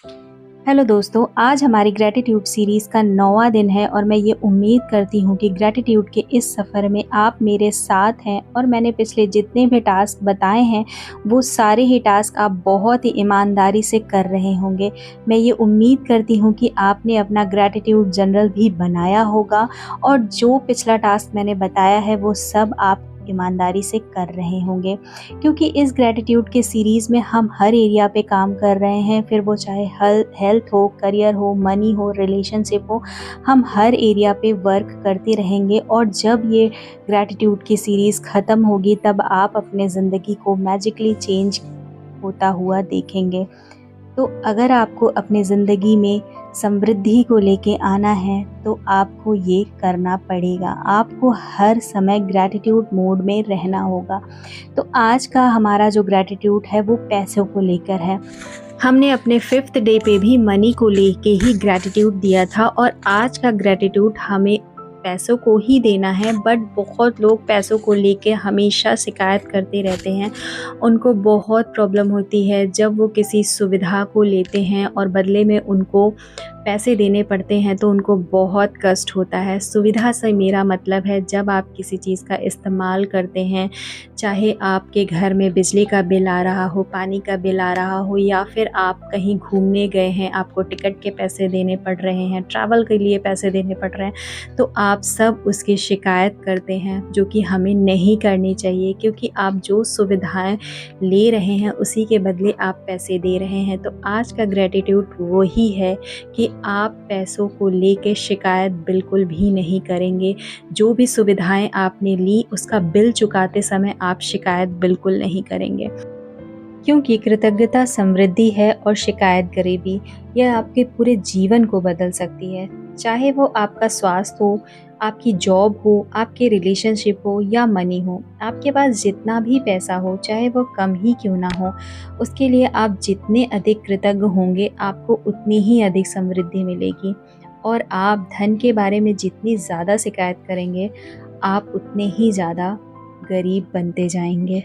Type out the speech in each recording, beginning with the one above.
Hello दोस्तों, आज हमारी ग्रैटिट्यूड सीरीज़ का 9वां दिन है और मैं ये उम्मीद करती हूँ कि ग्रैटिट्यूड के इस सफ़र में आप मेरे साथ हैं और मैंने पिछले जितने भी टास्क बताए हैं वो सारे ही टास्क आप बहुत ही ईमानदारी से कर रहे होंगे। मैं ये उम्मीद करती हूँ कि आपने अपना ग्रैटिट्यूड जर्नल भी बनाया होगा और जो पिछला टास्क मैंने बताया है वो सब आप ईमानदारी से कर रहे होंगे, क्योंकि इस ग्रैटिट्यूड के सीरीज़ में हम हर एरिया पे काम कर रहे हैं, फिर वो चाहे हेल्थ हो, करियर हो, मनी हो, रिलेशनशिप हो, हम हर एरिया पे वर्क करते रहेंगे। और जब ये ग्रैटिट्यूड की सीरीज़ ख़त्म होगी तब आप अपने ज़िंदगी को मैजिकली चेंज होता हुआ देखेंगे। तो अगर आपको अपनी ज़िंदगी में समृद्धि को लेके आना है तो आपको ये करना पड़ेगा। आपको हर समय ग्रैटिट्यूड मोड में रहना होगा। तो आज का हमारा जो ग्रैटिट्यूड है वो पैसों को लेकर है। हमने अपने 5th डे पे भी मनी को लेके ही ग्रैटिट्यूड दिया था और आज का ग्रैटिट्यूड हमें पैसों को ही देना है। बट बहुत लोग पैसों को लेके हमेशा शिकायत करते रहते हैं। उनको बहुत प्रॉब्लम होती है जब वो किसी सुविधा को लेते हैं और बदले में उनको पैसे देने पड़ते हैं तो उनको बहुत कष्ट होता है। सुविधा से मेरा मतलब है जब आप किसी चीज़ का इस्तेमाल करते हैं, चाहे आपके घर में बिजली का बिल आ रहा हो, पानी का बिल आ रहा हो, या फिर आप कहीं घूमने गए हैं, आपको टिकट के पैसे देने पड़ रहे हैं, ट्रैवल के लिए पैसे देने पड़ रहे हैं, तो आप सब उसकी शिकायत करते हैं, जो कि हमें नहीं करनी चाहिए, क्योंकि आप जो सुविधाएं ले रहे हैं उसी के बदले आप पैसे दे रहे हैं। तो आज का ग्रैटिट्यूड वही है कि आप पैसों को लेके शिकायत बिल्कुल भी नहीं करेंगे। जो भी सुविधाएं आपने ली उसका बिल चुकाते समय आप शिकायत बिल्कुल नहीं करेंगे, क्योंकि कृतज्ञता समृद्धि है और शिकायत गरीबी। यह आपके पूरे जीवन को बदल सकती है। चाहे वो आपका स्वास्थ्य हो, आपकी जॉब हो, आपके रिलेशनशिप हो या मनी हो, आपके पास जितना भी पैसा हो, चाहे वो कम ही क्यों ना हो, उसके लिए आप जितने अधिक कृतज्ञ होंगे आपको उतनी ही अधिक समृद्धि मिलेगी। और आप धन के बारे में जितनी ज़्यादा शिकायत करेंगे आप उतने ही ज़्यादा गरीब बनते जाएंगे।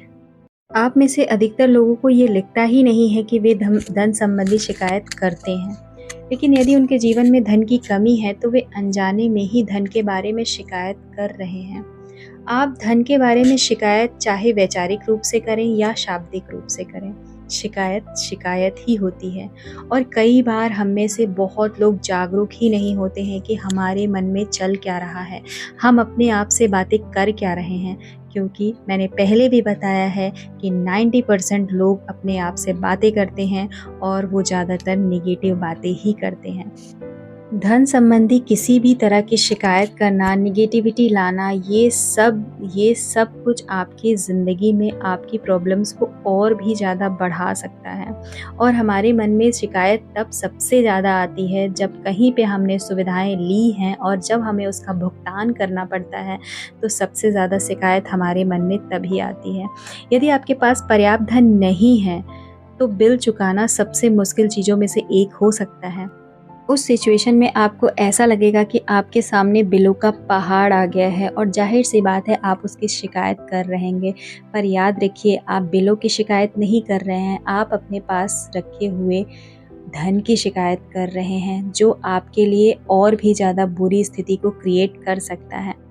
आप में से अधिकतर लोगों को ये लगता ही नहीं है कि वे धन संबंधी शिकायत करते हैं, लेकिन यदि उनके जीवन में धन की कमी है तो वे अनजाने में ही धन के बारे में शिकायत कर रहे हैं। आप धन के बारे में शिकायत चाहे वैचारिक रूप से करें या शाब्दिक रूप से करें, शिकायत शिकायत ही होती है। और कई बार हम में से बहुत लोग जागरूक ही नहीं होते हैं कि हमारे मन में चल क्या रहा है, हम अपने आप से बातें कर क्या रहे हैं, क्योंकि मैंने पहले भी बताया है कि 90% लोग अपने आप से बातें करते हैं और वो ज़्यादातर नेगेटिव बातें ही करते हैं। धन संबंधी किसी भी तरह की शिकायत करना, नेगेटिविटी लाना, ये सब कुछ आपकी ज़िंदगी में आपकी प्रॉब्लम्स को और भी ज़्यादा बढ़ा सकता है। और हमारे मन में शिकायत तब सबसे ज़्यादा आती है जब कहीं पे हमने सुविधाएं ली हैं और जब हमें उसका भुगतान करना पड़ता है तो सबसे ज़्यादा शिकायत हमारे मन में तभी आती है। यदि आपके पास पर्याप्त धन नहीं है तो बिल चुकाना सबसे मुश्किल चीज़ों में से एक हो सकता है। उस सिचुएशन में आपको ऐसा लगेगा कि आपके सामने बिलों का पहाड़ आ गया है और जाहिर सी बात है आप उसकी शिकायत कर रहेंगे। पर याद रखिए, आप बिलों की शिकायत नहीं कर रहे हैं, आप अपने पास रखे हुए धन की शिकायत कर रहे हैं, जो आपके लिए और भी ज़्यादा बुरी स्थिति को क्रिएट कर सकता है।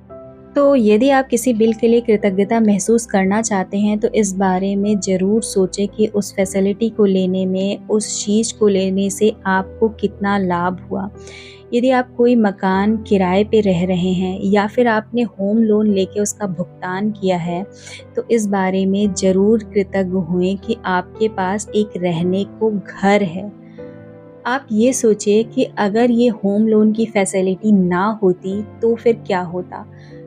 तो यदि आप किसी बिल के लिए कृतज्ञता महसूस करना चाहते हैं तो इस बारे में ज़रूर सोचें कि उस फैसिलिटी को लेने में, उस चीज़ को लेने से आपको कितना लाभ हुआ। यदि आप कोई मकान किराए पे रह रहे हैं या फिर आपने होम लोन लेके उसका भुगतान किया है तो इस बारे में ज़रूर कृतज्ञ हुएं कि आपके पास एक रहने को घर है। आप ये सोचिए कि अगर ये होम लोन की फैसिलिटी ना होती तो फिर क्या होता।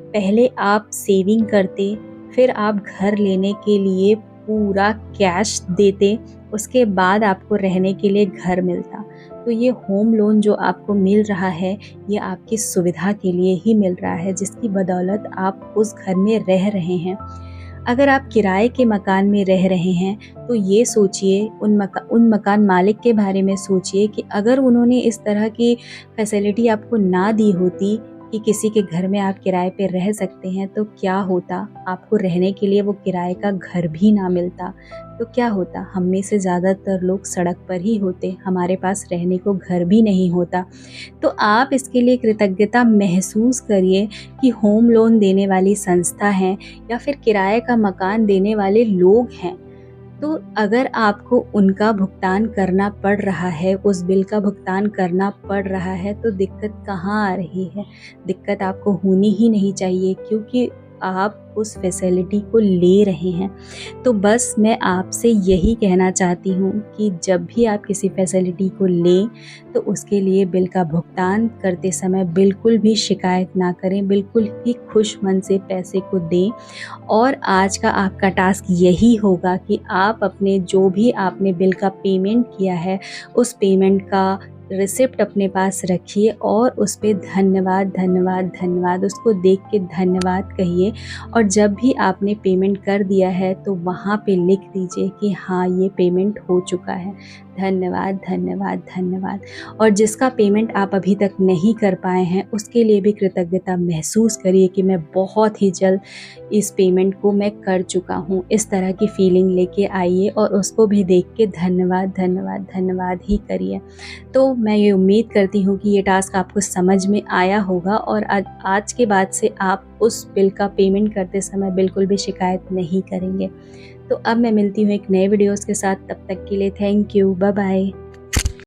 पहले आप सेविंग करते, फिर आप घर लेने के लिए पूरा कैश देते, उसके बाद आपको रहने के लिए घर मिलता। तो ये होम लोन जो आपको मिल रहा है ये आपकी सुविधा के लिए ही मिल रहा है, जिसकी बदौलत आप उस घर में रह रहे हैं। अगर आप किराए के मकान में रह रहे हैं तो ये सोचिए, उन मकान मालिक के बारे में सोचिए कि अगर उन्होंने इस तरह की फैसिलिटी आपको ना दी होती कि किसी के घर में आप किराए पे रह सकते हैं, तो क्या होता आपको रहने के लिए वो किराए का घर भी ना मिलता, तो क्या होता? हम में से ज़्यादातर लोग सड़क पर ही होते, हमारे पास रहने को घर भी नहीं होता। तो आप इसके लिए कृतज्ञता महसूस करिए कि होम लोन देने वाली संस्था है या फिर किराए का मकान देने वाले लोग हैं। तो अगर आपको उनका भुगतान करना पड़ रहा है, उस बिल का भुगतान करना पड़ रहा है, तो दिक्कत कहाँ आ रही है? दिक्कत आपको होनी ही नहीं चाहिए, क्योंकि आप उस फैसिलिटी को ले रहे हैं। तो बस मैं आपसे यही कहना चाहती हूँ कि जब भी आप किसी फैसिलिटी को लें, तो उसके लिए बिल का भुगतान करते समय बिल्कुल भी शिकायत ना करें, बिल्कुल भी खुश मन से पैसे को दें। और आज का आपका टास्क यही होगा कि आप अपने जो भी आपने बिल का पेमेंट किया है, उस पेमेंट का रिसिप्ट अपने पास रखिए और उस पे धन्यवाद, धन्यवाद, धन्यवाद, उसको देख के धन्यवाद कहिए। और जब भी आपने पेमेंट कर दिया है, तो वहाँ पे लिख दीजिए कि हाँ, ये पेमेंट हो चुका है। धन्यवाद, धन्यवाद, धन्यवाद। और जिसका पेमेंट आप अभी तक नहीं कर पाए हैं, उसके लिए भी कृतज्ञता महसूस करिए कि मैं बहुत ही जल्द इस पेमेंट को मैं कर चुका हूँ। इस तरह की फीलिंग लेके आइए और उसको भी देख के धन्यवाद, धन्यवाद, धन्यवाद ही करिए। तो मैं ये उम्मीद करती हूँ कि ये टास्क आपको समझ में आया होगा और आज के बाद से आप उस बिल का पेमेंट करते समय बिल्कुल भी शिकायत नहीं करेंगे। तो अब मैं मिलती हूँ एक नए वीडियोज़ के साथ, तब तक के लिए थैंक यू, बाय बाय।